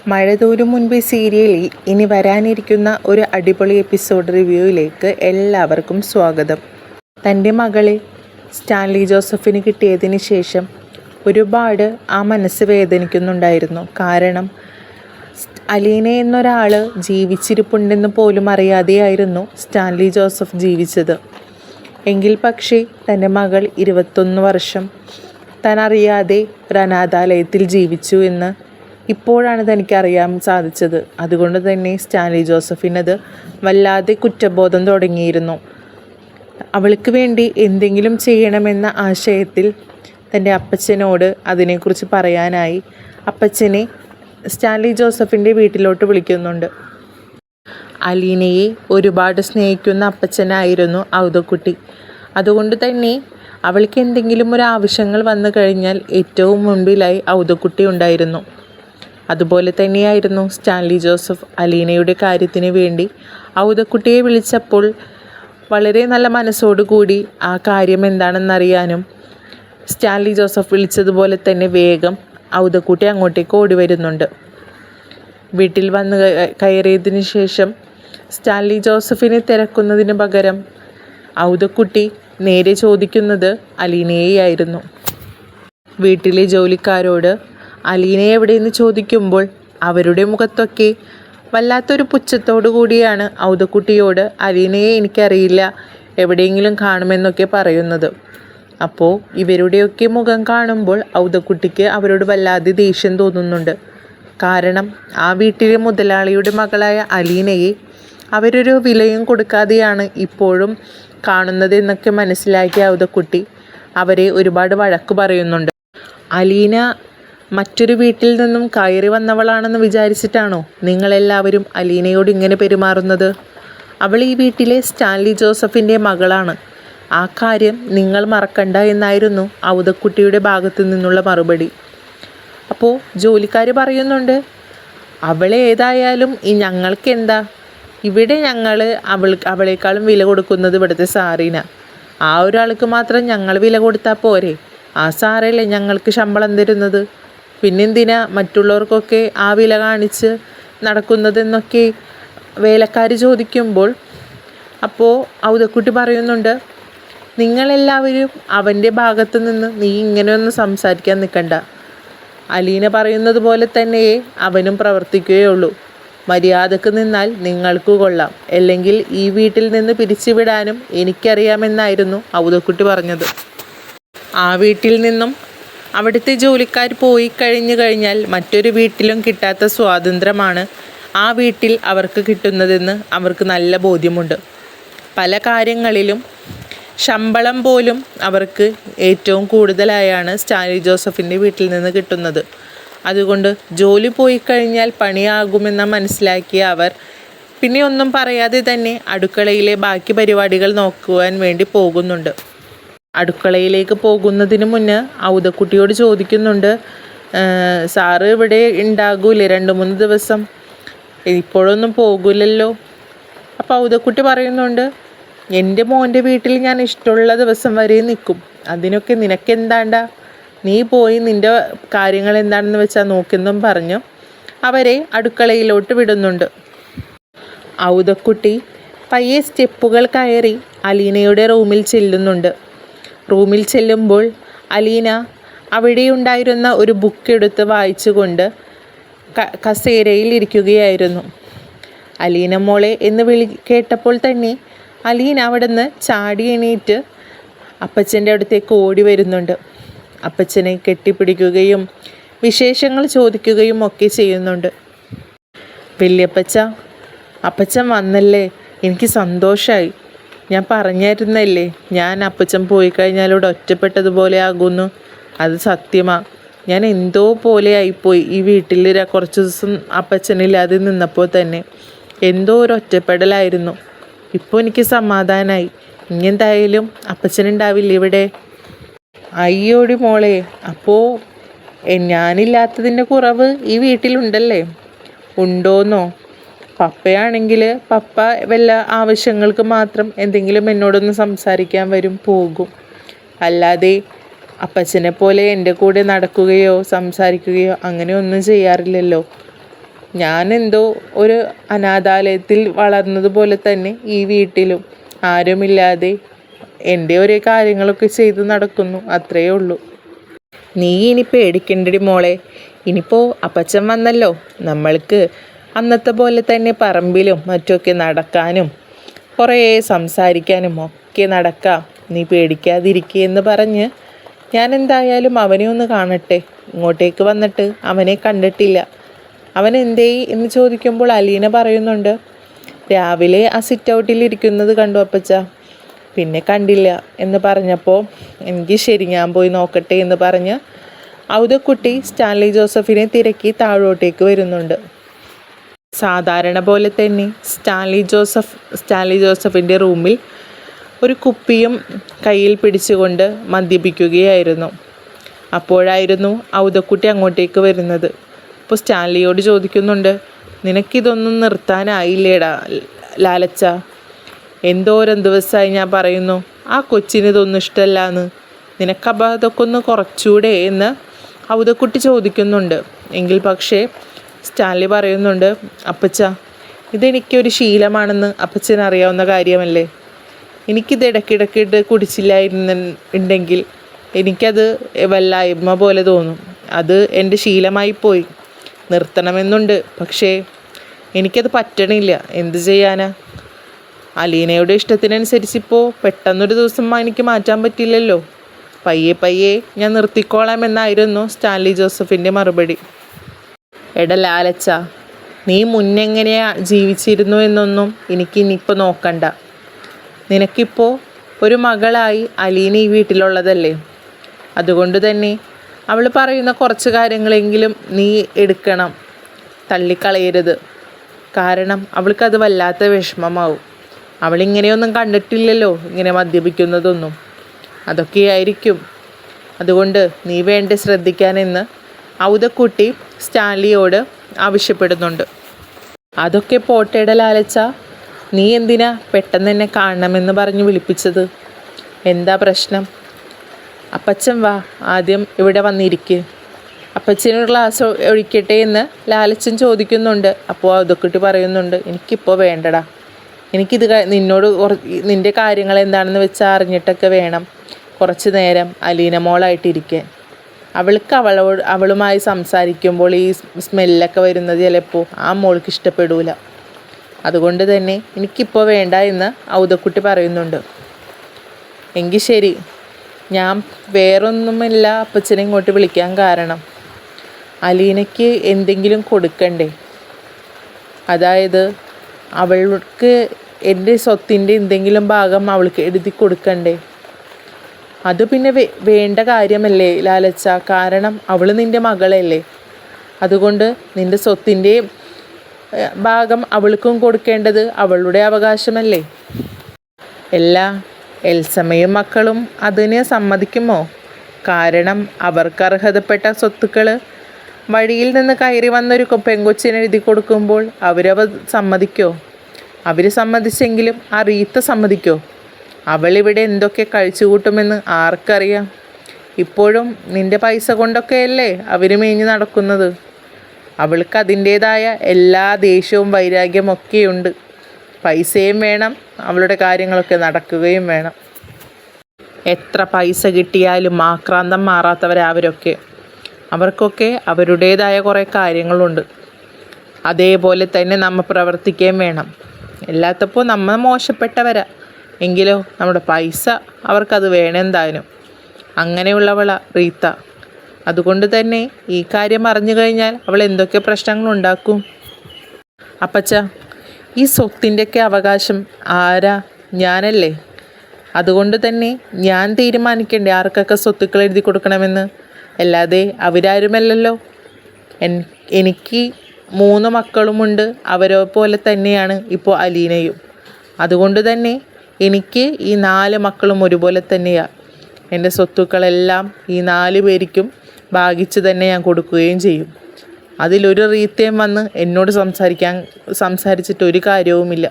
മഴ തോരും മുൻപേ സീരിയലിൽ ഇനി വരാനിരിക്കുന്ന ഒരു അടിപൊളി എപ്പിസോഡ് റിവ്യൂയിലേക്ക് എല്ലാവർക്കും സ്വാഗതം. തൻ്റെ മകളെ സ്റ്റാൻലി ജോസഫിന് കിട്ടിയതിന് ശേഷം ഒരുപാട് ആ മനസ്സ് വേദനിക്കുന്നുണ്ടായിരുന്നു. കാരണം അലീന എന്നൊരാൾ ജീവിച്ചിരിപ്പുണ്ടെന്ന് പോലും അറിയാതെയായിരുന്നു സ്റ്റാൻലി ജോസഫ് ജീവിച്ചത്. എങ്കിൽ പക്ഷേ തൻ്റെ മകൾ 21 വർഷം താൻ അറിയാതെ ഒരു അനാഥാലയത്തിൽ ജീവിച്ചു എന്ന് ഇപ്പോഴാണ് തനിക്കറിയാൻ സാധിച്ചത്. അതുകൊണ്ട് തന്നെ സ്റ്റാൻലി ജോസഫിനത് വല്ലാതെ കുറ്റബോധം തുടങ്ങിയിരുന്നു. അവൾക്ക് വേണ്ടി എന്തെങ്കിലും ചെയ്യണമെന്ന ആശയത്തിൽ തൻ്റെ അപ്പച്ചനോട് അതിനെക്കുറിച്ച് പറയാനായി അപ്പച്ചനെ സ്റ്റാൻലി ജോസഫിൻ്റെ വീട്ടിലോട്ട് വിളിക്കുന്നുണ്ട്. അലീനയെ ഒരുപാട് സ്നേഹിക്കുന്ന അപ്പച്ചനായിരുന്നു ഔദക്കുട്ടി. അതുകൊണ്ട് തന്നെ അവൾക്ക് എന്തെങ്കിലും ഒരു ആവശ്യങ്ങൾ വന്നു കഴിഞ്ഞാൽ ഏറ്റവും മുൻപിലായി ഔദക്കുട്ടി ഉണ്ടായിരുന്നു. അതുപോലെ തന്നെയായിരുന്നു സ്റ്റാൻലി ജോസഫ് അലീനയുടെ കാര്യത്തിന് വേണ്ടി ഔദക്കുട്ടിയെ വിളിച്ചപ്പോൾ വളരെ നല്ല മനസ്സോടുകൂടി ആ കാര്യം എന്താണെന്നറിയാനും സ്റ്റാൻലി ജോസഫ് വിളിച്ചതുപോലെ തന്നെ വേഗം ഔദക്കുട്ടി അങ്ങോട്ടേക്ക് ഓടി വരുന്നുണ്ട്. വീട്ടിൽ വന്ന് കയറിയതിന് ശേഷം സ്റ്റാൻലി ജോസഫിനെ തിരക്കുന്നതിന് പകരം ഔദക്കുട്ടി നേരെ ചോദിക്കുന്നത് അലീനയെയായിരുന്നു. വീട്ടിലെ ജോലിക്കാരോട് അലീന എവിടെയെന്ന് ചോദിക്കുമ്പോൾ അവരുടെ മുഖത്തൊക്കെ വല്ലാത്തൊരു പുച്ഛത്തോടു കൂടിയാണ് ഔദക്കുട്ടിയോട് അലീനയെ എനിക്കറിയില്ല, എവിടെയെങ്കിലും കാണുമെന്നൊക്കെ പറയുന്നത്. അപ്പോൾ ഇവരുടെയൊക്കെ മുഖം കാണുമ്പോൾ ഔദക്കുട്ടിക്ക് അവരോട് വല്ലാതെ ദേഷ്യം തോന്നുന്നുണ്ട്. കാരണം ആ വീട്ടിലെ മുതലാളിയുടെ മകളായ അലീനയെ അവരൊരു വിലയും കൊടുക്കാതെയാണ് ഇപ്പോഴും കാണുന്നത് എന്നൊക്കെ മനസ്സിലാക്കിയ ഔദക്കുട്ടി അവരെ ഒരുപാട് വഴക്ക് പറയുന്നുണ്ട്. അലീന മറ്റൊരു വീട്ടിൽ നിന്നും കയറി വന്നവളാണെന്ന് വിചാരിച്ചിട്ടാണോ നിങ്ങളെല്ലാവരും അലീനയോട് ഇങ്ങനെ പെരുമാറുന്നത്? അവൾ ഈ വീട്ടിലെ സ്റ്റാൻലി ജോസഫിൻ്റെ മകളാണ്. ആ കാര്യം നിങ്ങൾ മറക്കണ്ട എന്നായിരുന്നു ഔദക്കുട്ടിയുടെ ഭാഗത്തു നിന്നുള്ള മറുപടി. അപ്പോൾ ജോലിക്കാർ പറയുന്നുണ്ട്, അവളെ ഏതായാലും ഞങ്ങൾക്ക് എന്താ, ഇവിടെ ഞങ്ങൾ അവളേക്കാളും വില കൊടുക്കുന്നത് ഇവിടുത്തെ സാറിന. ആ ഒരാൾക്ക് മാത്രം ഞങ്ങൾ വില കൊടുത്താൽ പോരെ? ആ സാറല്ലേ ഞങ്ങൾക്ക് ശമ്പളം തരുന്നത്. പിന്നെന്തിനാ മറ്റുള്ളവർക്കൊക്കെ ആ വില കാണിച്ച് നടക്കുന്നതെന്നൊക്കെ വേലക്കാർ ചോദിക്കുമ്പോൾ അപ്പോൾ ഔദക്കുട്ടി പറയുന്നുണ്ട്, നിങ്ങളെല്ലാവരും അവൻ്റെ ഭാഗത്ത് നിന്ന് നീ ഇങ്ങനെയൊന്നും സംസാരിക്കാൻ നിൽക്കണ്ട. അലീന പറയുന്നത് പോലെ തന്നെയേ അവനും പ്രവർത്തിക്കുകയുള്ളൂ. മര്യാദക്ക് നിന്നാൽ നിങ്ങൾക്ക് കൊള്ളാം, അല്ലെങ്കിൽ ഈ വീട്ടിൽ നിന്ന് പിരിച്ചുവിടാനും എനിക്കറിയാമെന്നായിരുന്നു ഔദക്കുട്ടി പറഞ്ഞത്. ആ വീട്ടിൽ നിന്നും അവിടുത്തെ ജോലിക്കാർ പോയി കഴിഞ്ഞാൽ മറ്റൊരു വീട്ടിലും കിട്ടാത്ത സ്വാതന്ത്ര്യമാണ് ആ വീട്ടിൽ അവർക്ക് കിട്ടുന്നതെന്ന് അവർക്ക് നല്ല ബോധ്യമുണ്ട്. പല കാര്യങ്ങളിലും ശമ്പളം പോലും അവർക്ക് ഏറ്റവും കൂടുതലായാണ് സ്റ്റാൻലി ജോസഫിൻ്റെ വീട്ടിൽ നിന്ന് കിട്ടുന്നത്. അതുകൊണ്ട് ജോലി പോയി കഴിഞ്ഞാൽ പണിയാകുമെന്ന് മനസ്സിലാക്കിയ അവർ പിന്നെ ഒന്നും പറയാതെ തന്നെ അടുക്കളയിലെ ബാക്കി പരിപാടികൾ നോക്കുവാൻ വേണ്ടി പോകുന്നുണ്ട്. അടുക്കളയിലേക്ക് പോകുന്നതിന് മുന്നേ ഔദക്കുട്ടിയോട് ചോദിക്കുന്നുണ്ട്, സാറ് ഇവിടെ ഉണ്ടാകൂലേ 2-3 ദിവസം? ഇപ്പോഴൊന്നും പോകില്ലല്ലോ. അപ്പോൾ ഔദക്കുട്ടി പറയുന്നുണ്ട്, എൻ്റെ മോൻ്റെ വീട്ടിൽ ഞാൻ ഇഷ്ടമുള്ള ദിവസം വരെ നിൽക്കും, അതിനൊക്കെ നിനക്കെന്താണ്ടാ, നീ പോയി നിൻ്റെ കാര്യങ്ങൾ എന്താണെന്ന് വെച്ചാൽ നോക്കെന്നും പറഞ്ഞു അവരെ അടുക്കളയിലോട്ട് വിടുന്നുണ്ട്. ഔദക്കുട്ടി പയ്യെ സ്റ്റെപ്പുകൾ കയറി അലീനയുടെ റൂമിൽ ചെല്ലുന്നുണ്ട്. റൂമിൽ ചെല്ലുമ്പോൾ അലീന അവിടെ ഉണ്ടായിരുന്ന ഒരു ബുക്ക് എടുത്ത് വായിച്ചുകൊണ്ട് കസേരയിൽ ഇരിക്കുകയായിരുന്നു. അലീന മോളെ എന്ന് കേട്ടപ്പോൾ തന്നെ അലീന അവിടെ നിന്ന് ചാടി എണീറ്റ് അപ്പച്ചൻ്റെ അടുത്തേക്ക് ഓടി വരുന്നുണ്ട്. അപ്പച്ചനെ കെട്ടിപ്പിടിക്കുകയും വിശേഷങ്ങൾ ചോദിക്കുകയും ഒക്കെ ചെയ്യുന്നുണ്ട്. വല്യപ്പച്ച, അപ്പച്ചൻ വന്നല്ലേ, എനിക്ക് സന്തോഷമായി. ഞാൻ പറഞ്ഞിരുന്നല്ലേ ഞാൻ അപ്പച്ചൻ പോയി കഴിഞ്ഞാൽ ഇവിടെ ഒറ്റപ്പെട്ടതുപോലെ ആകുന്നു. അത് സത്യമാണ്. ഞാൻ എന്തോ പോലെ ആയിപ്പോയി ഈ വീട്ടിൽ കുറച്ച് ദിവസം അപ്പച്ചനില്ലാതെ നിന്നപ്പോൾ തന്നെ. എന്തോ ഒരു ഒറ്റപ്പെടലായിരുന്നു. ഇപ്പോൾ എനിക്ക് സമാധാനമായി. ഇനി എന്തായാലും അപ്പച്ചനുണ്ടാവില്ല ഇവിടെ. അയ്യോടി മോളെ, അപ്പോൾ ഞാനില്ലാത്തതിൻ്റെ കുറവ് ഈ വീട്ടിലുണ്ടല്ലേ? ഉണ്ടോന്നോ? പപ്പയാണെങ്കിൽ പപ്പ വല്ല ആവശ്യങ്ങൾക്ക് മാത്രം എന്തെങ്കിലും എന്നോടൊന്ന് സംസാരിക്കാൻ വരും, പോകും. അല്ലാതെ അപ്പച്ചനെ പോലെ എൻ്റെ കൂടെ നടക്കുകയോ സംസാരിക്കുകയോ അങ്ങനെ ഒന്നും ചെയ്യാറില്ലല്ലോ. ഞാനെന്തോ ഒരു അനാഥാലയത്തിൽ വളർന്നതുപോലെ തന്നെ ഈ വീട്ടിലും ആരുമില്ലാതെ എൻ്റെ ഓരോ കാര്യങ്ങളൊക്കെ ചെയ്ത് നടക്കുന്നു, അത്രയേ ഉള്ളൂ. നീ ഇനി പേടിക്കണ്ടടി മോളെ. ഇനിയിപ്പോൾ അപ്പച്ചൻ വന്നല്ലോ, നമ്മൾക്ക് അന്നത്തെ പോലെ തന്നെ പറമ്പിലും മറ്റുമൊക്കെ നടക്കാനും കുറേ സംസാരിക്കാനും ഒക്കെ നടക്കാം. നീ പേടിക്കാതിരിക്കുകയെന്ന് പറഞ്ഞ് ഞാൻ എന്തായാലും അവനെ ഒന്ന് കാണട്ടെ. ഇങ്ങോട്ടേക്ക് വന്നിട്ട് അവനെ കണ്ടിട്ടില്ല. അവൻ എന്തേ എന്ന് ചോദിക്കുമ്പോൾ അലീന പറയുന്നുണ്ട്, രാവിലെ ആ സിറ്റ് ഔട്ടിൽ ഇരിക്കുന്നത് കണ്ടു അപ്പച്ച, പിന്നെ കണ്ടില്ല എന്ന് പറഞ്ഞപ്പോൾ എനിക്ക് ശരി ഞാൻ പോയി നോക്കട്ടെ എന്ന് പറഞ്ഞ് ഔദക്കുട്ടി സ്റ്റാൻലി ജോസഫിനെ തിരക്കി താഴോട്ടേക്ക് വരുന്നുണ്ട്. സാധാരണ പോലെ തന്നെ സ്റ്റാൻലി ജോസഫിൻ്റെ റൂമിൽ ഒരു കുപ്പിയും കയ്യിൽ പിടിച്ചുകൊണ്ട് മദ്യപിക്കുകയായിരുന്നു. അപ്പോഴായിരുന്നു ഔദക്കുട്ടി അങ്ങോട്ടേക്ക് വരുന്നത്. അപ്പോൾ സ്റ്റാൻലിയോട് ചോദിക്കുന്നുണ്ട്, നിനക്കിതൊന്നും നിർത്താനായില്ലേടാ ലാലച്ച? എന്തോരം ദിവസമായി ഞാൻ പറയുന്നു ആ കൊച്ചിന് ഇതൊന്നും ഇഷ്ടമല്ലാന്ന്. നിനക്കപ്പോൾ അതൊക്കെ ഒന്ന് കുറച്ചുകൂടെ എന്ന് ഔദക്കുട്ടി ചോദിക്കുന്നുണ്ട്. എങ്കിൽ പക്ഷേ സ്റ്റാൻലി പറയുന്നുണ്ട്, അപ്പച്ച ഇതെനിക്കൊരു ശീലമാണെന്ന് അപ്പച്ചനറിയാവുന്ന കാര്യമല്ലേ. എനിക്കിത് ഇടയ്ക്കിടയ്ക്കിട്ട് കുടിച്ചില്ലായിരുന്നുണ്ടെങ്കിൽ എനിക്കത് വല്ലായ്മ പോലെ തോന്നും. അത് എൻ്റെ ശീലമായി പോയി. നിർത്തണമെന്നുണ്ട്, പക്ഷേ എനിക്കത് പറ്റണില്ല. എന്ത് ചെയ്യാനാ? അലീനയുടെ ഇഷ്ടത്തിനനുസരിച്ചിപ്പോൾ പെട്ടെന്നൊരു ദിവസം എനിക്ക് മാറ്റാൻ പറ്റില്ലല്ലോ. പയ്യെ പയ്യെ ഞാൻ നിർത്തിക്കോളാം എന്നായിരുന്നു സ്റ്റാൻലി ജോസഫിൻ്റെ മറുപടി. എടാ ലാലച്ച, നീ മുന്നെങ്ങനെയാ ജീവിച്ചിരുന്നു എന്നൊന്നും എനിക്കിനിപ്പോൾ നോക്കണ്ട. നിനക്കിപ്പോൾ ഒരു മകളായി അലീന ഈ വീട്ടിലുള്ളതല്ലേ. അതുകൊണ്ട് തന്നെ അവൾ പറയുന്ന കുറച്ച് കാര്യങ്ങളെങ്കിലും നീ എടുക്കണം, തള്ളിക്കളയരുത്. കാരണം അവൾക്കത് വല്ലാത്ത വിഷമമാവും. അവളിങ്ങനെയൊന്നും കണ്ടിട്ടില്ലല്ലോ, ഇങ്ങനെ മദ്യപിക്കുന്നതൊന്നും. അതൊക്കെയായിരിക്കും. അതുകൊണ്ട് നീ വേണ്ട ശ്രദ്ധിക്കാനെന്ന് ഔദക്കുട്ടി സ്റ്റാൻലിയോട് ആവശ്യപ്പെടുന്നുണ്ട്. അതൊക്കെ പോട്ടേടെ ലാലച്ച, നീ എന്തിനാ പെട്ടെന്ന് എന്നെ കാണണമെന്ന് പറഞ്ഞ് വിളിപ്പിച്ചത്? എന്താ പ്രശ്നം? അപ്പച്ചൻ വാ, ആദ്യം ഇവിടെ വന്നിരിക്ക്. അപ്പച്ചനൊരു ഗ്ലാസ് ഒഴിക്കട്ടെ എന്ന് ലാലച്ചൻ ചോദിക്കുന്നുണ്ട്. അപ്പോൾ ഔദക്കുട്ടി പറയുന്നുണ്ട്, എനിക്കിപ്പോൾ വേണ്ടടാ. എനിക്കിത് നിന്നോട് നിൻ്റെ കാര്യങ്ങൾ എന്താണെന്ന് വെച്ചാൽ അറിഞ്ഞിട്ടൊക്കെ വേണം കുറച്ച് നേരം അലീന മോളായിട്ടിരിക്കാൻ. അവളുമായി സംസാരിക്കുമ്പോൾ ഈ സ്മെല്ലൊക്കെ വരുന്നത് ചിലപ്പോൾ ആ മോൾക്ക് ഇഷ്ടപ്പെടൂല. അതുകൊണ്ട് തന്നെ എനിക്കിപ്പോൾ വേണ്ട എന്ന് ഔദക്കുട്ടി പറയുന്നുണ്ട്. എങ്കിൽ ശരി, ഞാൻ വേറൊന്നുമില്ല അപ്പച്ചനെ ഇങ്ങോട്ട് വിളിക്കാൻ കാരണം, അലീനയ്ക്ക് എന്തെങ്കിലും കൊടുക്കണ്ടേ. അതായത് അവൾക്ക് എൻ്റെ സ്വത്തിൻ്റെ എന്തെങ്കിലും ഭാഗം അവൾക്ക് എഴുതി കൊടുക്കണ്ടേ. അത് പിന്നെ വേണ്ട കാര്യമല്ലേ ലാലച്ച? കാരണം അവൾ നിൻ്റെ മകളല്ലേ. അതുകൊണ്ട് നിൻ്റെ സ്വത്തിൻ്റെ ഭാഗം അവൾക്കും കൊടുക്കേണ്ടത് അവളുടെ അവകാശമല്ലേ. എൽസമ്മയും മക്കളും അതിന് സമ്മതിക്കുമോ? കാരണം അവർക്ക് അർഹതപ്പെട്ട സ്വത്തുക്കൾ വഴിയിൽ നിന്ന് കയറി വന്നൊരു പെങ്കൊച്ചിന് എഴുതി കൊടുക്കുമ്പോൾ സമ്മതിക്കോ? അവർ സമ്മതിച്ചെങ്കിലും ആ റീത്ത സമ്മതിക്കോ? അവളിവിടെ എന്തൊക്കെ കഴിച്ചു കൂട്ടുമെന്ന് ആർക്കറിയാം. ഇപ്പോഴും നിൻ്റെ പൈസ കൊണ്ടൊക്കെയല്ലേ അവർ മേഞ്ഞ് നടക്കുന്നത്. അവൾക്ക് അതിൻ്റേതായ എല്ലാ ദേഷ്യവും വൈരാഗ്യവും ഒക്കെയുണ്ട്. പൈസയും വേണം, അവളുടെ കാര്യങ്ങളൊക്കെ നടക്കുകയും വേണം. എത്ര പൈസ കിട്ടിയാലും ആക്രാന്തം മാറാത്തവരവരൊക്കെ. അവർക്കൊക്കെ അവരുടേതായ കുറേ കാര്യങ്ങളുണ്ട്. അതേപോലെ തന്നെ നമ്മൾ പ്രവർത്തിക്കുകയും വേണം. എല്ലാത്തപ്പോൾ നമ്മൾ മോശപ്പെട്ടവരാ, എങ്കിലോ നമ്മുടെ പൈസ അവർക്കത് വേണമെന്തായാലും. അങ്ങനെയുള്ളവളാ റീത്ത. അതുകൊണ്ട് തന്നെ ഈ കാര്യം അറിഞ്ഞു കഴിഞ്ഞാൽ അവൾ എന്തൊക്കെ പ്രശ്നങ്ങളുണ്ടാക്കും. അപ്പച്ച, ഈ സ്വത്തിൻ്റെയൊക്കെ അവകാശം ആരാ? ഞാനല്ലേ. അതുകൊണ്ട് തന്നെ ഞാൻ തീരുമാനിക്കണ്ടേ ആർക്കൊക്കെ സ്വത്തുക്കൾ എഴുതി കൊടുക്കണമെന്ന്. അല്ലാതെ അവരാരുമല്ലല്ലോ. എനിക്ക് 3 മക്കളുമുണ്ട്. അവരെ പോലെ തന്നെയാണ് ഇപ്പോൾ അലീനയും. അതുകൊണ്ട് തന്നെ എനിക്ക് ഈ 4 മക്കളും ഒരുപോലെ തന്നെയാണ്. എൻ്റെ സ്വത്തുക്കളെല്ലാം ഈ 4 പേർക്കും ഭാഗിച്ച് തന്നെ ഞാൻ കൊടുക്കുകയും ചെയ്യും. അതിലൊരു റീത്തയും വന്ന് എന്നോട് സംസാരിച്ചിട്ട് ഒരു കാര്യവുമില്ല.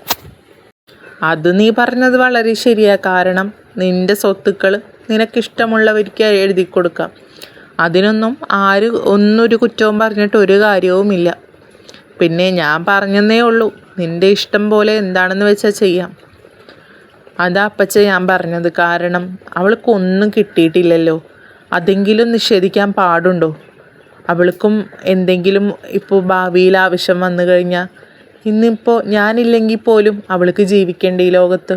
അത് നീ പറഞ്ഞത് വളരെ ശരിയാണ്. കാരണം നിൻ്റെ സ്വത്തുക്കൾ നിനക്കിഷ്ടമുള്ളവർക്ക് എഴുതി കൊടുക്കാം. അതിനൊന്നും ഒന്നൊരു കുറ്റവും പറഞ്ഞിട്ട് ഒരു കാര്യവുമില്ല. പിന്നെ ഞാൻ പറഞ്ഞെന്നേ ഉള്ളൂ, നിൻ്റെ ഇഷ്ടം പോലെ എന്താണെന്ന് വെച്ചാൽ ചെയ്യാം. അതാ അപ്പച്ച ഞാൻ പറഞ്ഞത്. കാരണം അവൾക്കൊന്നും കിട്ടിയിട്ടില്ലല്ലോ, അതെങ്കിലും നിഷേധിക്കാൻ പാടുണ്ടോ? അവൾക്കും എന്തെങ്കിലും ഇപ്പോൾ ഭാവിയിൽ ആവശ്യം വന്നു കഴിഞ്ഞാൽ ഇന്നിപ്പോൾ ഞാനില്ലെങ്കിൽ പോലും അവൾക്ക് ജീവിക്കേണ്ട ഈ ലോകത്ത്.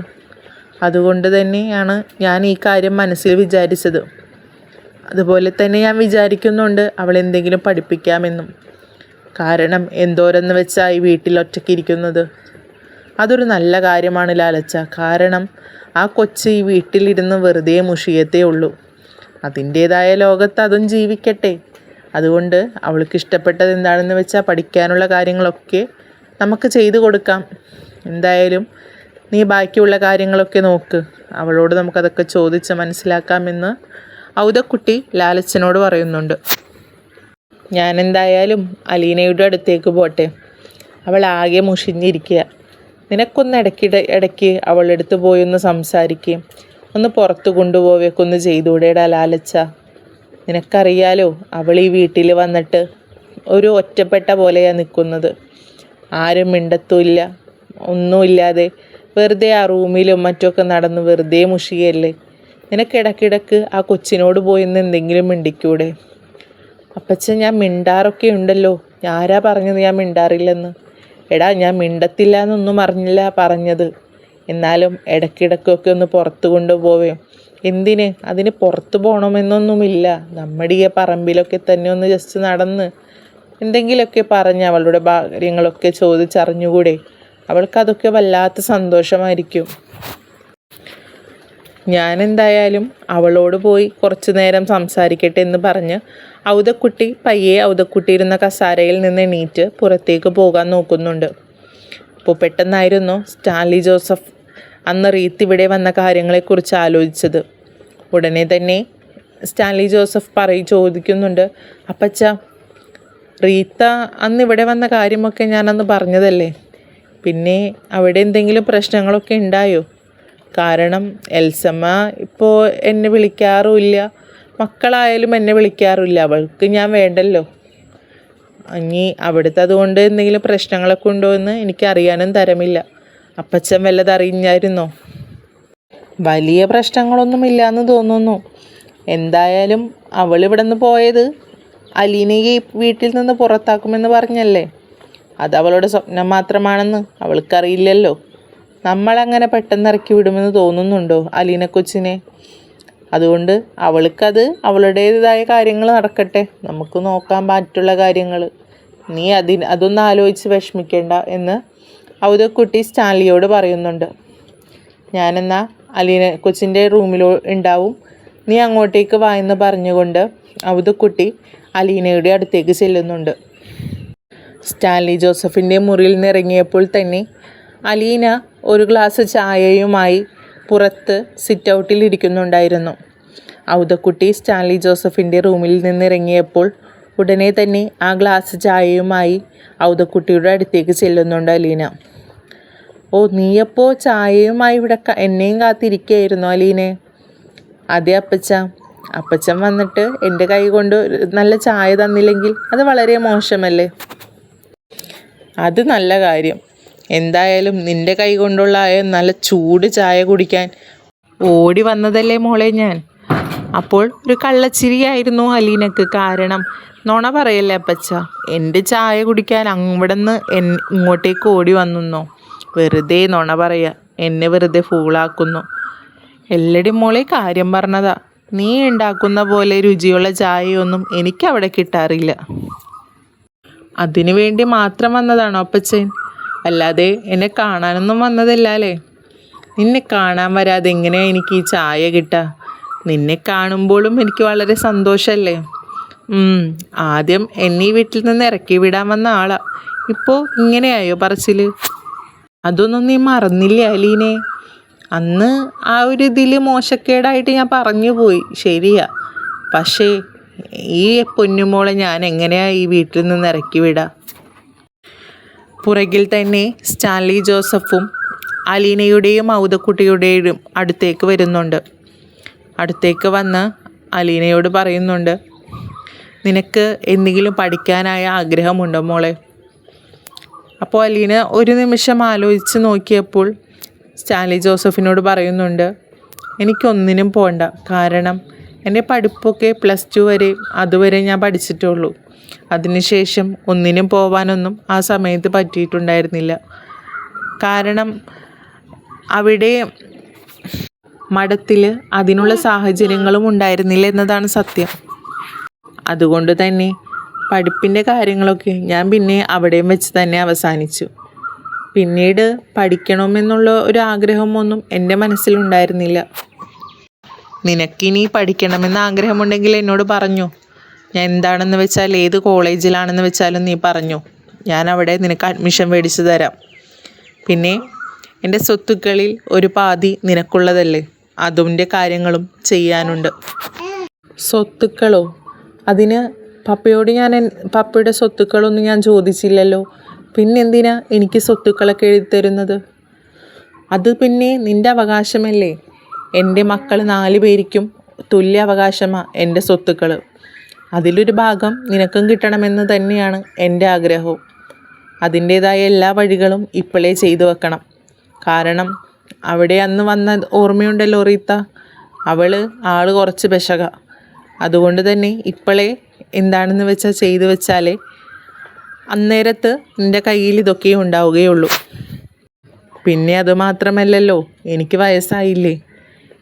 അതുകൊണ്ട് തന്നെയാണ് ഞാൻ ഈ കാര്യം മനസ്സിൽ വിചാരിച്ചത്. അതുപോലെ തന്നെ ഞാൻ വിചാരിക്കുന്നുണ്ട് അവളെന്തെങ്കിലും പഠിപ്പിക്കാമെന്നും. കാരണം എന്തോരെന്ന് വെച്ചാൽ ഈ വീട്ടിൽ ഒറ്റയ്ക്കിരിക്കുന്നത്. അതൊരു നല്ല കാര്യമാണ് ലാലച്ച. കാരണം ആ കൊച്ച് ഈ വീട്ടിലിരുന്ന് വെറുതെ മുഷിയത്തേ ഉള്ളൂ. അതിൻ്റേതായ ലോകത്ത് അതും ജീവിക്കട്ടെ. അതുകൊണ്ട് അവൾക്ക് ഇഷ്ടപ്പെട്ടത് എന്താണെന്ന് വെച്ചാൽ പഠിക്കാനുള്ള കാര്യങ്ങളൊക്കെ നമുക്ക് ചെയ്തു കൊടുക്കാം. എന്തായാലും നീ ബാക്കിയുള്ള കാര്യങ്ങളൊക്കെ നോക്ക്. അവളോട് നമുക്കതൊക്കെ ചോദിച്ച് മനസ്സിലാക്കാമെന്ന് ഔദക്കുട്ടി ലാലച്ചനോട് പറയുന്നുണ്ട്. ഞാനെന്തായാലും അലീനയുടെ അടുത്തേക്ക് പോട്ടെ. അവൾ ആകെ മുഷിഞ്ഞിരിക്കുക. നിനക്കൊന്ന് ഇടയ്ക്ക് അവളുടെ അടുത്ത് പോയി ഒന്ന് സംസാരിക്കുകയും ഒന്ന് പുറത്ത് കൊണ്ടുപോവുകയൊക്കെ ഒന്ന് ചെയ്തുകൂടെടാ ലാലച്ച. നിനക്കറിയാലോ അവൾ ഈ വീട്ടിൽ വന്നിട്ട് ഒരു ഒറ്റപ്പെട്ട പോലെയാണ് നിൽക്കുന്നത്. ആരും മിണ്ടത്തുമില്ല, ഒന്നുമില്ലാതെ വെറുതെ ആ റൂമിലും മറ്റൊക്കെ നടന്ന് വെറുതെ മുഷിയല്ലേ. നിനക്കിടയ്ക്കിടയ്ക്ക് ആ കൊച്ചിനോട് പോയി ഇന്ന് എന്തെങ്കിലും മിണ്ടിക്കൂടെ? അപ്പച്ചൻ ഞാൻ മിണ്ടാറൊക്കെ ഉണ്ടല്ലോ. ആരാ പറഞ്ഞത് ഞാൻ മിണ്ടാറില്ലെന്ന്? എടാ ഞാൻ മിണ്ടത്തില്ല എന്നൊന്നും പറഞ്ഞത്. എന്നാലും ഇടയ്ക്കിടയ്ക്കൊക്കെ ഒന്ന് പുറത്ത് കൊണ്ടുപോവുകയും. എന്തിന്? അതിന് പുറത്ത് പോകണമെന്നൊന്നുമില്ല. നമ്മുടെ ഈ പറമ്പിലൊക്കെ തന്നെ ഒന്ന് ജസ്റ്റ് നടന്ന് എന്തെങ്കിലുമൊക്കെ പറഞ്ഞ് അവളുടെ കാര്യങ്ങളൊക്കെ ചോദിച്ചറിഞ്ഞുകൂടെ? അവൾക്കതൊക്കെ വല്ലാത്ത സന്തോഷമായിരിക്കും. ഞാനെന്തായാലും അവളോട് പോയി കുറച്ച് നേരം സംസാരിക്കട്ടെ എന്ന് പറഞ്ഞ് ഔദക്കുട്ടി പയ്യെ ഔദക്കുട്ടി ഇരുന്ന കസാരയിൽ നിന്ന് എണീറ്റ് പുറത്തേക്ക് പോകാൻ നോക്കുന്നുണ്ട്. അപ്പോൾ പെട്ടെന്നായിരുന്നു സ്റ്റാൻലി ജോസഫ് അന്ന് റീത്ത് ഇവിടെ വന്ന കാര്യങ്ങളെക്കുറിച്ച് ആലോചിച്ചത്. ഉടനെ തന്നെ സ്റ്റാൻലി ജോസഫ് ചോദിക്കുന്നുണ്ട്, അപ്പച്ച റീത്ത അന്ന് ഇവിടെ വന്ന കാര്യമൊക്കെ ഞാനന്ന് പറഞ്ഞതല്ലേ, പിന്നെ അവിടെ എന്തെങ്കിലും പ്രശ്നങ്ങളൊക്കെ ഉണ്ടായോ? കാരണം എൽസമ്മ ഇപ്പോൾ എന്നെ വിളിക്കാറുമില്ല, മക്കളായാലും എന്നെ വിളിക്കാറില്ല. അവൾക്ക് ഞാൻ വേണ്ടല്ലോ. ഇനി അവിടുത്തെ അതുകൊണ്ട് എന്തെങ്കിലും പ്രശ്നങ്ങളൊക്കെ ഉണ്ടോ എന്ന് എനിക്കറിയാനും തരമില്ല. അപ്പച്ചൻ വല്ലതറിഞ്ഞായിരുന്നോ? വലിയ പ്രശ്നങ്ങളൊന്നുമില്ല എന്ന് തോന്നുന്നു. എന്തായാലും അവൾ ഇവിടെ നിന്ന് പോയത് അലീനയെ വീട്ടിൽ നിന്ന് പുറത്താക്കുമെന്ന് പറഞ്ഞല്ലേ. അതവളുടെ സ്വപ്നം മാത്രമാണെന്ന് അവൾക്കറിയില്ലല്ലോ. നമ്മളങ്ങനെ പെട്ടെന്ന് ഇറക്കി വിടുമെന്ന് തോന്നുന്നുണ്ടോ അലീന കൊച്ചിനെ? അതുകൊണ്ട് അവൾക്കത് അവളുടേതായ കാര്യങ്ങൾ നടക്കട്ടെ, നമുക്ക് നോക്കാൻ മറ്റുള്ള കാര്യങ്ങൾ. നീ അതൊന്നും ആലോചിച്ച് വിഷമിക്കേണ്ട എന്ന് ഔദക്കുട്ടി സ്റ്റാൻലിയോട് പറയുന്നുണ്ട്. ഞാനെന്നാ അലീന കൊച്ചിൻ്റെ റൂമിൽ ഉണ്ടാവും, നീ അങ്ങോട്ടേക്ക് വാ എന്ന് പറഞ്ഞുകൊണ്ട് ഔദക്കുട്ടി അലീനയുടെ അടുത്തേക്ക് ചെല്ലുന്നുണ്ട്. സ്റ്റാൻലി ജോസഫിൻ്റെ മുറിയിൽ നിന്ന് ഇറങ്ങിയപ്പോൾ തന്നെ അലീന ഒരു ഗ്ലാസ് ചായയുമായി പുറത്ത് സിറ്റ് ഔട്ടിൽ ഇരിക്കുന്നുണ്ടായിരുന്നു. ഔദക്കുട്ടി സ്റ്റാൻലി ജോസഫിൻ്റെ റൂമിൽ നിന്നിറങ്ങിയപ്പോൾ ഉടനെ തന്നെ ആ ഗ്ലാസ് ചായയുമായി ഔദക്കുട്ടിയുടെ അടുത്തേക്ക് ചെല്ലുന്നുണ്ട് അലീന. ഓ, നീയപ്പോൾ ചായയുമായി ഇവിടെ എന്നെയും കാത്തിരിക്കുകയായിരുന്നു അലീനെ? അതെ അപ്പച്ച. അപ്പച്ചൻ വന്നിട്ട് എൻ്റെ കൈ കൊണ്ട് നല്ല ചായ തന്നില്ലെങ്കിൽ അത് വളരെ മോശമല്ലേ? അത് നല്ല കാര്യം. എന്തായാലും നിൻ്റെ കൈ കൊണ്ടുള്ള നല്ല ചൂട് ചായ കുടിക്കാൻ ഓടി വന്നതല്ലേ മോളെ ഞാൻ. അപ്പോൾ ഒരു കള്ളച്ചിരിയായിരുന്നു അലീനക്ക്. കാരണം നുണ പറയല്ലേ അപ്പച്ച, എൻ്റെ ചായ കുടിക്കാൻ അവിടെ നിന്ന് ഇങ്ങോട്ടേക്ക് ഓടി വന്നോ? വെറുതെ നുണ പറയുക, എന്നെ വെറുതെ ഫൂളാക്കുന്നു. എല്ലടി മോളെ, കാര്യം പറഞ്ഞതാ. നീ ഉണ്ടാക്കുന്ന പോലെ രുചിയുള്ള ചായയൊന്നും എനിക്കവിടെ കിട്ടാറില്ല. അതിനു വേണ്ടി മാത്രം വന്നതാണോ അപ്പച്ചൻ? അല്ലാതെ എന്നെ കാണാനൊന്നും വന്നതല്ല അല്ലേ? നിന്നെ കാണാൻ വരാതെ എങ്ങനെയാണ് എനിക്ക് ഈ ചായ കിട്ടുക? നിന്നെ കാണുമ്പോഴും എനിക്ക് വളരെ സന്തോഷമല്ലേ. ആദ്യം എന്നെ ഈ വീട്ടിൽ നിന്ന് ഇറക്കി വിടാൻ വന്ന ആളാ, ഇപ്പോൾ ഇങ്ങനെയായോ പറച്ചിൽ? അതൊന്നും നീ മറന്നില്ലേ അലീനെ? അന്ന് ആ ഒരു ഇതിൽ മോശക്കേടായിട്ട് ഞാൻ പറഞ്ഞു പോയി, ശരിയാ. പക്ഷേ ഈ പൊന്നുമോളെ ഞാൻ എങ്ങനെയാണ് ഈ വീട്ടിൽ നിന്ന് ഇറക്കി വിടുക? പുറകിൽ തന്നെ സ്റ്റാൻലി ജോസഫും അലീനയുടെയും ഔദക്കുട്ടിയുടെയും അടുത്തേക്ക് വരുന്നുണ്ട്. അടുത്തേക്ക് വന്ന് അലീനയോട് പറയുന്നുണ്ട്, നിനക്ക് എന്തെങ്കിലും പഠിക്കാനായ ആഗ്രഹമുണ്ടോ മോളെ? അപ്പോൾ അലീന ഒരു നിമിഷം ആലോചിച്ച് നോക്കിയപ്പോൾ സ്റ്റാൻലി ജോസഫിനോട് പറയുന്നുണ്ട്, എനിക്കൊന്നിനും പോകണ്ട. കാരണം എൻ്റെ പഠിപ്പൊക്കെ +2 വരെ അതുവരെ ഞാൻ പഠിച്ചിട്ടുള്ളൂ. അതിനുശേഷം ഒന്നിനും പോവാനൊന്നും ആ സമയത്ത് പറ്റിയിട്ടുണ്ടായിരുന്നില്ല. കാരണം അവിടെ മഠത്തിൽ അതിനുള്ള സാഹചര്യങ്ങളും ഉണ്ടായിരുന്നില്ല എന്നതാണ് സത്യം. അതുകൊണ്ട് തന്നെ പഠിപ്പിൻ്റെ കാര്യങ്ങളൊക്കെ ഞാൻ പിന്നെ അവിടെയും വെച്ച് തന്നെ അവസാനിച്ചു. പിന്നീട് പഠിക്കണമെന്നുള്ള ഒരു ആഗ്രഹമൊന്നും എൻ്റെ മനസ്സിലുണ്ടായിരുന്നില്ല. നിനക്കിനി പഠിക്കണമെന്ന് ആഗ്രഹമുണ്ടെങ്കിൽ എന്നോട് പറഞ്ഞോ. ഞാൻ എന്താണെന്ന് വെച്ചാൽ ഏത് കോളേജിലാണെന്ന് വെച്ചാലും നീ പറഞ്ഞോ. ഞാൻ അവിടെ നിനക്ക് അഡ്മിഷൻ മേടിച്ച് തരാം. പിന്നെ എൻ്റെ സ്വത്തുക്കളിൽ ഒരു പാതി നിനക്കുള്ളതല്ലേ, അതിൻ്റെ കാര്യങ്ങളും ചെയ്യാനുണ്ട്. സ്വത്തുക്കളോ? അതിന് പപ്പയോട് പപ്പയുടെ സ്വത്തുക്കളൊന്നും ഞാൻ ചോദിച്ചില്ലല്ലോ. പിന്നെന്തിനാ എനിക്ക് സ്വത്തുക്കളൊക്കെ എഴുതി തരുന്നത്? അത് പിന്നെ നിൻ്റെ അവകാശമല്ലേ. എൻ്റെ മക്കൾ 4 പേർക്കും തുല്യ അവകാശമാണ് എൻ്റെ സ്വത്തുക്കൾ. അതിലൊരു ഭാഗം നിനക്കും കിട്ടണമെന്ന് തന്നെയാണ് എൻ്റെ ആഗ്രഹവും. അതിൻ്റേതായ എല്ലാ വഴികളും ഇപ്പോഴേ ചെയ്തു വെക്കണം. കാരണം അവിടെ അന്ന് വന്ന ഓർമ്മയുണ്ടല്ലോ റീത്ത, ആൾ കുറച്ച് പെശക. അതുകൊണ്ട് തന്നെ ഇപ്പോഴേ എന്താണെന്ന് വെച്ചാൽ ചെയ്തു വെച്ചാലേ അന്നേരത്ത് നിൻ്റെ കയ്യിൽ ഇതൊക്കെ ഉണ്ടാവുകയുള്ളൂ. പിന്നെ അതുമാത്രമല്ലല്ലോ, എനിക്ക് വയസ്സായില്ലേ.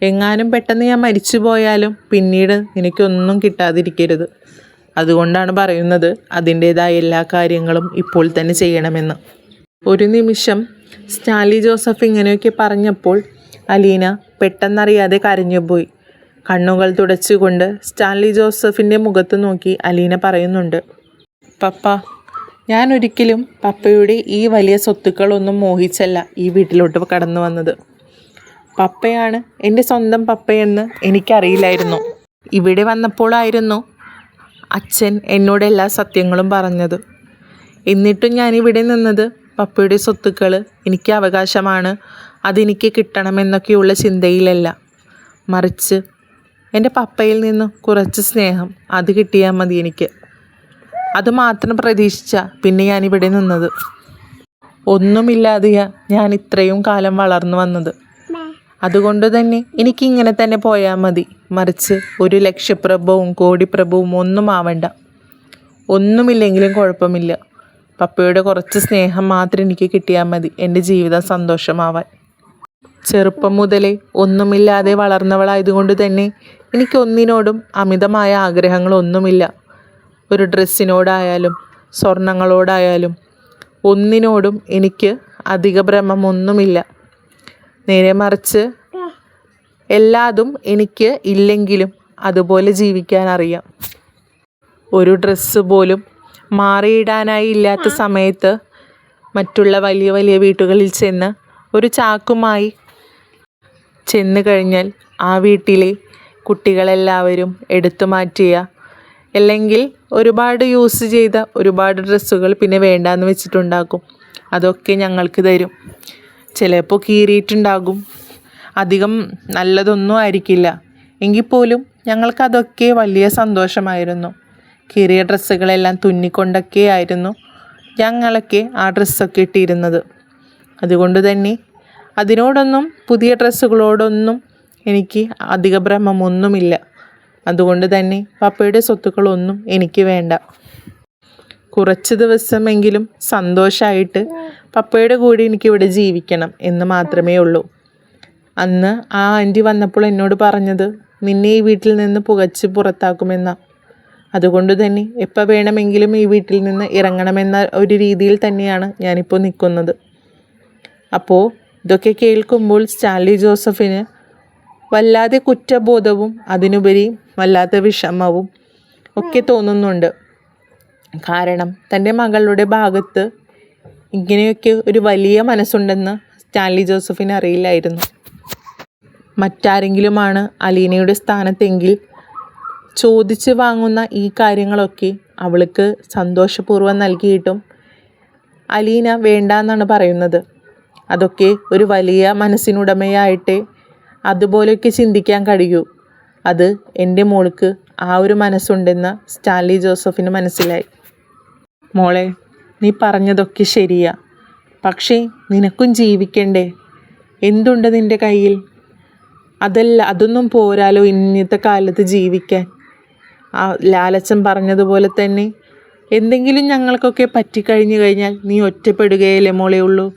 എങ്ങാനും പെട്ടെന്ന് ഞാൻ മരിച്ചു പോയാലും പിന്നീട് എനിക്കൊന്നും കിട്ടാതിരിക്കരുത്. അതുകൊണ്ടാണ് പറയുന്നത് അതിൻ്റേതായ എല്ലാ കാര്യങ്ങളും ഇപ്പോൾ തന്നെ ചെയ്യണമെന്ന്. ഒരു നിമിഷം സ്റ്റാൻലി ജോസഫ് ഇങ്ങനെയൊക്കെ പറഞ്ഞപ്പോൾ അലീന പെട്ടെന്നറിയാതെ കരഞ്ഞുപോയി. കണ്ണുകൾ തുടച്ചുകൊണ്ട് സ്റ്റാൻലി ജോസഫിൻ്റെ മുഖത്ത് നോക്കി അലീന പറയുന്നുണ്ട്, പപ്പ, ഞാൻ ഒരിക്കലും പപ്പയുടെ ഈ വലിയ സ്വത്തുക്കളൊന്നും മോഹിച്ചല്ല ഈ വീട്ടിലോട്ട് കടന്നു വന്നത്. പപ്പയാണ് എൻ്റെ സ്വന്തം പപ്പയെന്ന് എനിക്കറിയില്ലായിരുന്നു. ഇവിടെ വന്നപ്പോഴായിരുന്നു അച്ഛൻ എന്നോട് എല്ലാ സത്യങ്ങളും പറഞ്ഞത്. എന്നിട്ടും ഞാനിവിടെ നിന്നത് പപ്പയുടെ സ്വത്തുക്കൾ എനിക്ക് അവകാശമാണ്, അതെനിക്ക് കിട്ടണമെന്നൊക്കെയുള്ള ചിന്തയിലല്ല. മറിച്ച് എൻ്റെ പപ്പയിൽ നിന്ന് കുറച്ച് സ്നേഹം അത് കിട്ടിയാൽ മതി എനിക്ക്. അതുമാത്രം പ്രതീക്ഷിച്ച പിന്നെ ഞാനിവിടെ നിന്നത്. ഒന്നുമില്ലാതെയാ ഞാൻ ഇത്രയും കാലം വളർന്നു വന്നത്. അതുകൊണ്ട് തന്നെ എനിക്കിങ്ങനെ തന്നെ പോയാൽ മതി. മറിച്ച് ഒരു ലക്ഷപ്രഭവും കോടിപ്രഭവും ഒന്നും ആവണ്ട. ഒന്നുമില്ലെങ്കിലും കുഴപ്പമില്ല. പപ്പയുടെ കുറച്ച് സ്നേഹം മാത്രം എനിക്ക് കിട്ടിയാൽ മതി എൻ്റെ ജീവിതം സന്തോഷമാവാൻ. ചെറുപ്പം മുതലേ ഒന്നുമില്ലാതെ വളർന്നവളായതുകൊണ്ട് തന്നെ എനിക്കൊന്നിനോടും അമിതമായ ആഗ്രഹങ്ങളൊന്നുമില്ല. ഒരു ഡ്രസ്സിനോടായാലും സ്വർണങ്ങളോടായാലും ഒന്നിനോടും എനിക്ക് അധിക ഭ്രമമൊന്നുമില്ല. നേരെ മറിച്ച് എല്ലാതും എനിക്ക് ഇല്ലെങ്കിലും അതുപോലെ ജീവിക്കാൻ അറിയാം. ഒരു ഡ്രസ്സ് പോലും മാറിയിടാനായി ഇല്ലാത്ത സമയത്ത് മറ്റുള്ള വലിയ വലിയ വീട്ടുകളിൽ ചെന്ന് ഒരു ചാക്കുമായി ചെന്ന് കഴിഞ്ഞാൽ ആ വീട്ടിലെ കുട്ടികളെല്ലാവരും എടുത്തു മാറ്റിയ അല്ലെങ്കിൽ ഒരുപാട് യൂസ് ചെയ്ത ഒരുപാട് ഡ്രസ്സുകൾ പിന്നെ വേണ്ടാന്ന് വെച്ചിട്ടുണ്ടാകും. അതൊക്കെ ഞങ്ങൾക്ക് തരും. ചിലപ്പോൾ കീറിയിട്ടുണ്ടാകും, അധികം നല്ലതൊന്നും ആയിരിക്കില്ല. എങ്കിൽ പോലും ഞങ്ങൾക്കതൊക്കെ വലിയ സന്തോഷമായിരുന്നു. കീറിയ ഡ്രസ്സുകളെല്ലാം തുന്നിക്കൊണ്ടൊക്കെ ആയിരുന്നു ഞങ്ങളൊക്കെ ആ ഡ്രസ്സൊക്കെ ഇട്ടിരുന്നത്. അതുകൊണ്ട് തന്നെ അതിനോടൊന്നും പുതിയ ഡ്രസ്സുകളോടൊന്നും എനിക്ക് അധിക ഭ്രമമൊന്നുമില്ല. അതുകൊണ്ട് തന്നെ പപ്പയുടെ സ്വത്തുക്കളൊന്നും എനിക്ക് വേണ്ട. കുറച്ച് ദിവസമെങ്കിലും സന്തോഷമായിട്ട് പപ്പയുടെ കൂടെ എനിക്കിവിടെ ജീവിക്കണം എന്ന് മാത്രമേ ഉള്ളൂ. അന്ന് ആ ആൻറ്റി വന്നപ്പോൾ എന്നോട് പറഞ്ഞത് നിന്നെ ഈ വീട്ടിൽ നിന്ന് പുകച്ച് പുറത്താക്കുമെന്നാണ്. അതുകൊണ്ട് തന്നെ എപ്പോൾ വേണമെങ്കിലും ഈ വീട്ടിൽ നിന്ന് ഇറങ്ങണമെന്ന ഒരു രീതിയിൽ തന്നെയാണ് ഞാനിപ്പോൾ നിൽക്കുന്നത്. അപ്പോൾ ഇതൊക്കെ കേൾക്കുമ്പോൾ സ്റ്റാൻലി ജോസഫിന് വല്ലാതെ കുറ്റബോധവും അതിനുപരി വല്ലാത്ത വിഷമവും ഒക്കെ തോന്നുന്നുണ്ട്. കാരണം തൻ്റെ മകളുടെ ഭാഗത്ത് ഇങ്ങനെയൊക്കെ ഒരു വലിയ മനസ്സുണ്ടെന്ന് സ്റ്റാൻലി ജോസഫിന് അറിയില്ലായിരുന്നു. മറ്റാരെങ്കിലുമാണ് അലീനയുടെ സ്ഥാനത്തെങ്കിൽ ചോദിച്ച് വാങ്ങുന്ന ഈ കാര്യങ്ങളൊക്കെ അവൾക്ക് സന്തോഷപൂർവ്വം നൽകിയിട്ടും അലീന വേണ്ടാന്നാണ് പറയുന്നത്. അതൊക്കെ ഒരു വലിയ മനസ്സിനുടമയായിട്ടേ അതുപോലെയൊക്കെ ചിന്തിക്കാൻ കഴിയൂ. അത് എൻ്റെ മോൾക്ക് ആ ഒരു മനസ്സുണ്ടെന്ന് സ്റ്റാൻലി ജോസഫിന് മനസ്സിലായി. മോളെ, നീ പറഞ്ഞതൊക്കെ ശരിയാ. പക്ഷേ നിനക്കും ജീവിക്കണ്ടേ? എന്തുണ്ട് നിൻ്റെ കയ്യിൽ? അതൊന്നും പോരാലോ ഇന്നത്തെ കാലത്ത് ജീവിക്കാൻ. ആ ലാലച്ചൻ പറഞ്ഞതുപോലെ തന്നെ എന്തെങ്കിലും ഞങ്ങൾക്കൊക്കെ പറ്റിക്കഴിഞ്ഞു കഴിഞ്ഞാൽ നീ ഒറ്റപ്പെടുകയല്ലേ മോളെ ഉള്ളൂ.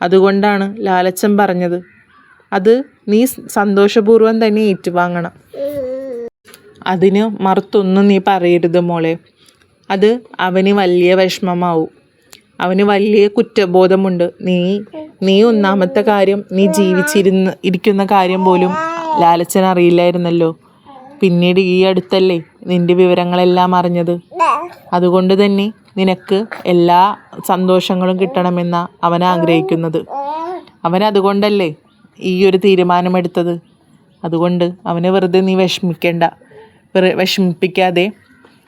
അതുകൊണ്ടാണ് ലാലച്ചൻ പറഞ്ഞത്. അത് നീ സന്തോഷപൂർവ്വം തന്നെ ഏറ്റുവാങ്ങണം. അതിന് മറുത്തൊന്നും നീ പറയരുത് മോളെ. അത് അവന് വലിയ വിഷമമാവും. അവന് വലിയ കുറ്റബോധമുണ്ട്. നീ ഒന്നാമത്തെ കാര്യം, നീ ഇരിക്കുന്ന കാര്യം പോലും ലാലച്ചൻ അറിയില്ലായിരുന്നല്ലോ. പിന്നീട് ഈ അടുത്തല്ലേ നിൻ്റെ വിവരങ്ങളെല്ലാം അറിഞ്ഞത്. അതുകൊണ്ട് തന്നെ നിനക്ക് എല്ലാ സന്തോഷങ്ങളും കിട്ടണമെന്ന അവൻ ആഗ്രഹിക്കുന്നത്. അവനതുകൊണ്ടല്ലേ ഈ ഒരു തീരുമാനമെടുത്തത്. അതുകൊണ്ട് അവനെ വെറുതെ നീ വിഷമിപ്പിക്കാതെ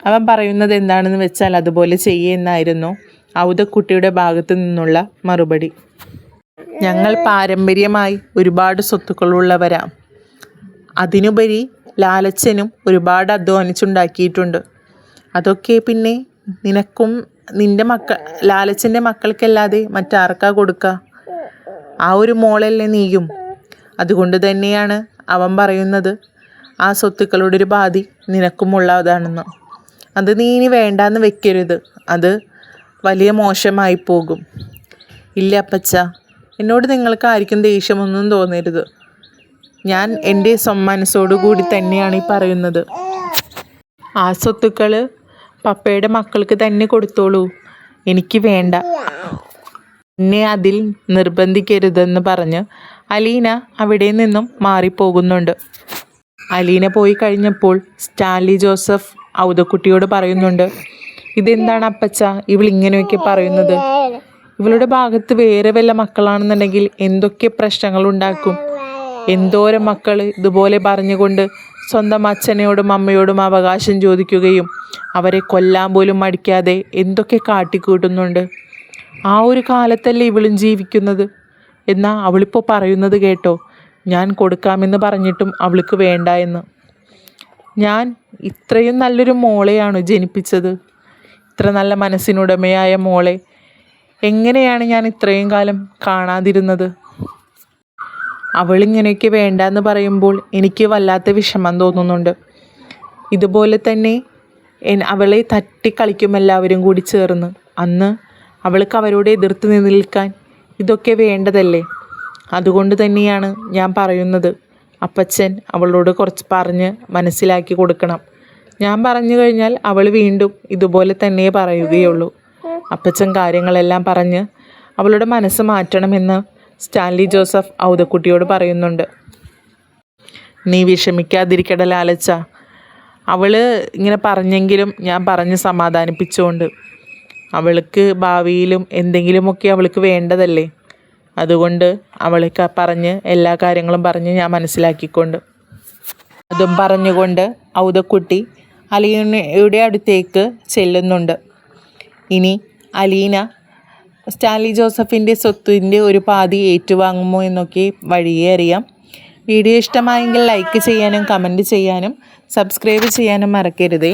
അവൻ പറയുന്നത് എന്താണെന്ന് വെച്ചാൽ അതുപോലെ ചെയ്യുമെന്നായിരുന്നു ഔദക്കുട്ടിയുടെ ഭാഗത്തു നിന്നുള്ള മറുപടി. ഞങ്ങൾ പാരമ്പര്യമായി ഒരുപാട് സ്വത്തുക്കളുള്ളവരാ. അതിനുപരി ലാലച്ചനും ഒരുപാട് അധ്വാനിച്ചുണ്ടാക്കിയിട്ടുണ്ട്. അതൊക്കെ പിന്നെ നിനക്കും നിൻ്റെ ലാലച്ചൻ്റെ മക്കൾക്കല്ലാതെ മറ്റാർക്കാ കൊടുക്കുക? ആ ഒരു മോളല്ലേ നീയും. അതുകൊണ്ട് തന്നെയാണ് അവൻ പറയുന്നത് ആ സ്വത്തുക്കളുടെ ഒരു പാതി നിനക്കുമുള്ളതാണെന്ന്. അത് നീ ഇനി വേണ്ടാന്ന് വെക്കരുത്. അത് വലിയ മോശമായി പോകും. ഇല്ല അപ്പച്ച, എന്നോട് നിങ്ങൾക്ക് ആർക്കും ദേഷ്യമൊന്നും തോന്നരുത്. ഞാൻ എൻ്റെ മനസ്സോടു കൂടി തന്നെയാണ് ഈ പറയുന്നത്. ആ സ്വത്തുക്കൾ പപ്പയുടെ മക്കൾക്ക് തന്നെ കൊടുത്തോളൂ, എനിക്ക് വേണ്ട. എന്നെ അതിൽ നിർബന്ധിക്കരുതെന്ന് പറഞ്ഞ് അലീന അവിടെ നിന്നും മാറിപ്പോകുന്നുണ്ട്. അലീന പോയി കഴിഞ്ഞപ്പോൾ സ്റ്റാൻലി ജോസഫ് ഔദക്കുട്ടിയോട് പറയുന്നുണ്ട്, ഇതെന്താണ് അപ്പച്ച ഇവളിങ്ങനെയൊക്കെ പറയുന്നത്? ഇവളുടെ ഭാഗത്ത് വേറെ വല്ല മക്കളാണെന്നുണ്ടെങ്കിൽ എന്തൊക്കെ പ്രശ്നങ്ങൾ ഉണ്ടാക്കും. എന്തോരം മക്കൾ ഇതുപോലെ പറഞ്ഞുകൊണ്ട് സ്വന്തം അച്ഛനോടും അമ്മയോടും അവകാശം ചോദിക്കുകയും അവരെ കൊല്ലാൻ പോലും മടിക്കാതെ എന്തൊക്കെ കാട്ടിക്കൂട്ടുന്നുണ്ട്. ആ ഒരു കാലത്തല്ലേ ഇവളും ജീവിക്കുന്നത്. എന്നാൽ അവളിപ്പോൾ പറയുന്നത് കേട്ടോ, ഞാൻ കൊടുക്കാമെന്ന് പറഞ്ഞിട്ടും അവൾക്ക് വേണ്ട എന്ന്. ഞാൻ ഇത്രയും നല്ലൊരു മോളെയാണ് ജനിപ്പിച്ചത്. ഇത്ര നല്ല മനസ്സിനുടമയായ മോളെ എങ്ങനെയാണ് ഞാൻ ഇത്രയും കാലം കാണാതിരുന്നത്? അവളിങ്ങനെയൊക്കെ വേണ്ടെന്ന് പറയുമ്പോൾ എനിക്ക് വല്ലാത്ത വിഷമം തോന്നുന്നുണ്ട്. ഇതുപോലെ തന്നെ അവളെ തട്ടിക്കളിക്കും എല്ലാവരും കൂടി ചേർന്ന്. അന്ന് അവൾക്ക് അവരോട് എതിർത്ത് നിൽക്കാൻ ഇതൊക്കെ വേണ്ടതല്ലേ. അതുകൊണ്ട് തന്നെയാണ് ഞാൻ പറയുന്നത്, അപ്പച്ചൻ അവളോട് കുറച്ച് പറഞ്ഞ് മനസ്സിലാക്കി കൊടുക്കണം. ഞാൻ പറഞ്ഞു കഴിഞ്ഞാൽ അവൾ വീണ്ടും ഇതുപോലെ തന്നെ പറയുകയുള്ളൂ. അപ്പച്ചൻ കാര്യങ്ങളെല്ലാം പറഞ്ഞ് അവളുടെ മനസ്സ് മാറ്റണമെന്ന് സ്റ്റാൻലി ജോസഫ് ഔദക്കുട്ടിയോട് പറയുന്നുണ്ട്. നീ വിഷമിക്കാതിരിക്കട ലാലച്ച. അവൾ ഇങ്ങനെ പറഞ്ഞെങ്കിലും ഞാൻ പറഞ്ഞ് സമാധാനിപ്പിച്ചുകൊണ്ട്. അവൾക്ക് ഭാവിയിലും എന്തെങ്കിലുമൊക്കെ അവൾക്ക് വേണ്ടതല്ലേ. അതുകൊണ്ട് അവൾക്ക് പറഞ്ഞ് എല്ലാ കാര്യങ്ങളും പറഞ്ഞ് ഞാൻ മനസ്സിലാക്കിക്കൊണ്ട്. അതും പറഞ്ഞുകൊണ്ട് ഔദക്കുട്ടി അലീനയുടെ അടുത്തേക്ക് ചെല്ലുന്നുണ്ട്. ഇനി അലീന സ്റ്റാൻലി ജോസഫിൻ്റെ സ്വത്തിൻ്റെ ഒരു പാതി ഏറ്റുവാങ്ങുമോ എന്നൊക്കെ വഴിയേ അറിയാം. വീഡിയോ ഇഷ്ടമായെങ്കിൽ ലൈക്ക് ചെയ്യാനും കമൻറ്റ് ചെയ്യാനും സബ്സ്ക്രൈബ് ചെയ്യാനും മറക്കരുതേ.